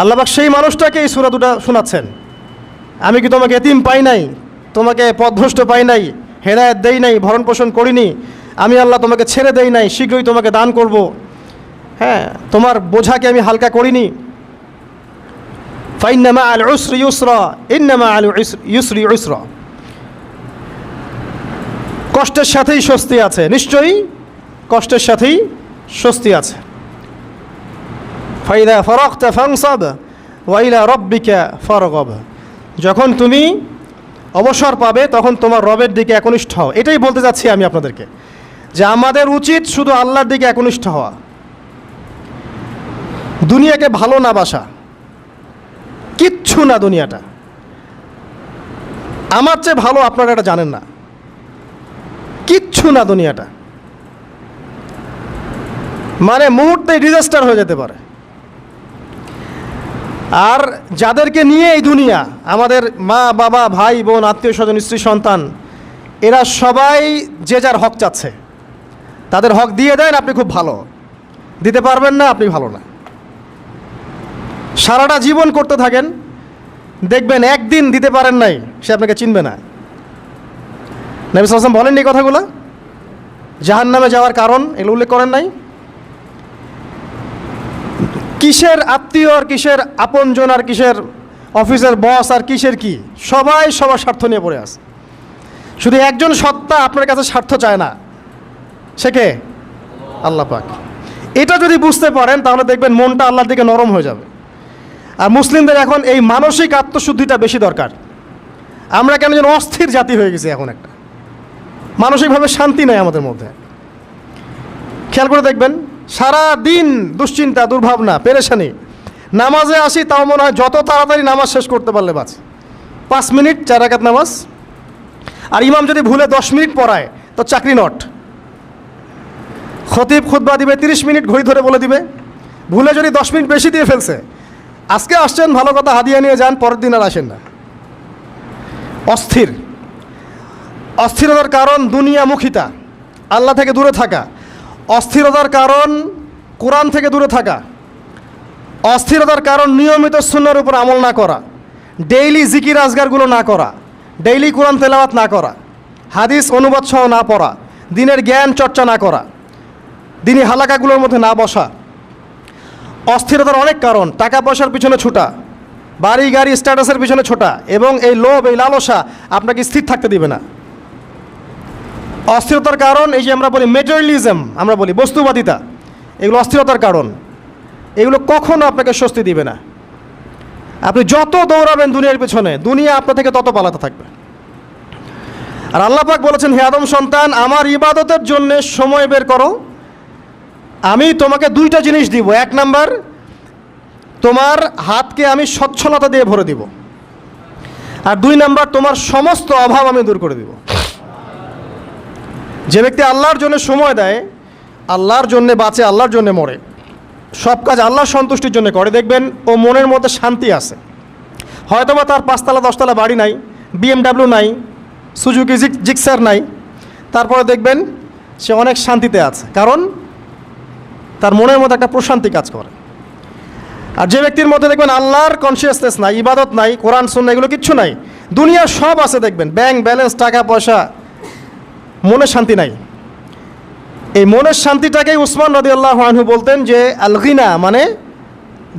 আল্লাহ পাক সেই মানুষটাকে এই সূরা দুটো শোনাচ্ছেন। আমি কি তোমাকে এতিম পাই নাই, তোমাকে পথভ্রষ্ট পাই নাই, হেদায়েত দেই নাই, ভরণ পোষণ করিনি? আমি আল্লাহ তোমাকে ছেড়ে দেই নাই, শীঘ্রই তোমাকে দান করব। হ্যাঁ, তোমার বোঝাকে আমি হালকা করিনি। ফাইন্না মাআল উসরি ইউসরা, ইন্না মাআল ইউসরি ইউসরা। কষ্টের সাথেই স্বস্তি আছে, নিশ্চয়ই কষ্টের সাথেই স্বস্তি আছে। ফাইদা ফারাগতা ফানসাব ওয়া ইলা রাব্বিকা ফারগাব। যখন তুমি অবসর পাবে তখন তোমার রবের দিকে একনিষ্ঠ হও। এটাই বলতে যাচ্ছি আমি আপনাদেরকে, যে আমাদের উচিত শুধু আল্লাহর দিকে একনিষ্ঠ হওয়া, দুনিয়াকে ভালো না বাসা। কিচ্ছু না দুনিয়াটা, আমার চেয়ে ভালো আপনারা এটা জানেন না। কিচ্ছু না দুনিয়াটা, মানে মুহূর্তে ডিজাস্টার হয়ে যেতে পারে। আর যাদেরকে নিয়ে এই দুনিয়া, আমাদের মা বাবা ভাই বোন আত্মীয় স্বজন স্ত্রী সন্তান, এরা সবাই যে যার হক চাচ্ছে। তাদের হক দিয়ে দেন, আপনি খুব ভালো। দিতে পারবেন না, আপনি ভালো না। সারাটা জীবন করতে থাকেন, দেখবেন একদিন দিতে পারেন নাই, সে আপনাকে চিনবে না। নবী সাল্লাল্লাহু আলাইহি ওয়াসাল্লাম বলেননি এই কথাগুলো? জাহান্নামে যাওয়ার কারণ এগুলো উল্লেখ করেন নাই? কিসের আত্মীয় আর কিসের আপনজন আর কিসের অফিসের বস আর কিসের কি, সবাই সবার স্বার্থ নিয়ে পড়ে আছে। শুধু একজন সত্তা আপনার কাছে স্বার্থ চায় না, সে কে? আল্লাহ পাক। এটা যদি বুঝতে পারেন তাহলে দেখবেন মনটা আল্লাহর দিকে নরম হয়ে যাবে। আর মুসলিমদের এখন এই মানসিক আত্মশুদ্ধিটা বেশি দরকার। আমরা কেন যেন অস্থির জাতি হয়ে গেছি এখন, একটা মানসিকভাবে শান্তি নেই আমাদের মধ্যে। খেয়াল করে দেখবেন, সারা দিন দুশ্চিন্তা, দুর্ভাবনা, পেরেশানি। নামাজে আসি তাও মনে হয় যত তাড়াতাড়ি নামাজ শেষ করতে পারলে বাঁচে। 5 মিনিট 4 রাকাত নামাজ, আর ইমাম যদি ভুলে 10 মিনিট পড়ায় তো চাকরি নট। খতিব খুতবা দিবে 30 মিনিট ঘড়ি ধরে বলে দিবে, ভুলে যদি 10 মিনিট বেশি দিয়ে ফেলছে, আজকে আসছেন ভালো কথা, হাদিয়া নিয়ে যান, পরের দিন আর আসেন না। অস্থির। অস্থিরতার কারণ দুনিয়ামুখিতা, আল্লাহ থেকে দূরে থাকা। অস্থিরতার কারণ কোরআন থেকে দূরে থাকা। অস্থিরতার কারণ নিয়মিত সুন্নাহর উপর আমল না করা, ডেইলি জিকির আজগারগুলো না করা, ডেইলি কোরআন তেলাওয়াত না করা, হাদিস অনুবাদ সহ না পড়া, দিনের জ্ঞান চর্চা না করা, দিনী হালাকাগুলোর মধ্যে না বসা। অস্থিরতার অনেক কারণ, টাকা পয়সার পিছনে ছোটা, বাড়ি গাড়ি স্ট্যাটাসের পিছনে ছোটা, এবং এই লোভ, এই লালসা আপনাকে স্থির থাকতে দিবে না। অস্থিরতার কারণ এই যে আমরা বলি মেটেরিয়ালিজম, আমরা বলি বস্তুবাদিতা, এগুলো অস্থিরতার কারণ। এগুলো কখনো আপনাকে স্বস্তি দিবে না। আপনি যত দৌড়াবেন দুনিয়ার পেছনে, দুনিয়া আপনার থেকে তত পালাতে থাকবে। আর আল্লাহ পাক বলেছেন, হে আদম সন্তান, আমার ইবাদতের জন্য সময় বের করো, আমি তোমাকে 2টা জিনিস দিব। 1 নাম্বার, তোমার হাতকে আমি সচ্ছলতা দিয়ে ভরে দিব, আর 2 নাম্বার, তোমার সমস্ত অভাব আমি দূর করে দিব। যে ব্যক্তি আল্লাহর জন্য সময় দেয়, আল্লাহর জন্য বাঁচে, আল্লাহর জন্য মরে, সব কাজ আল্লাহর সন্তুষ্টির জন্য করে, দেখবেন ও মনের মধ্যে শান্তি আছে। হয়তোবা তার 5 তলা 10 তলা বাড়ি নাই, BMW নাই, সুজুকি জিক্সার নাই, তারপরে দেখবেন সে অনেক শান্তিতে আছে, কারণ তার মনের মধ্যে একটা প্রশান্তি কাজ করে। আর যে ব্যক্তির মধ্যে দেখবেন আল্লাহর কনসিয়াসনেস নাই, ইবাদত নাই, কোরআন সুন্নাহ এগুলো কিচ্ছু নাই, দুনিয়ার সব আছে, দেখবেন ব্যাংক ব্যালেন্স, টাকা পয়সা, মনে শান্তি নাই। এই মনের শান্তিটাকেই উসমান রাদিয়াল্লাহু আনহু বলতেন যে আল গিনা, মানে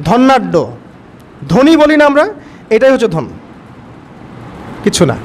ধনাঢ্য, ধনী বলি না আমরা, এটাই হচ্ছে ধন, কিছু না।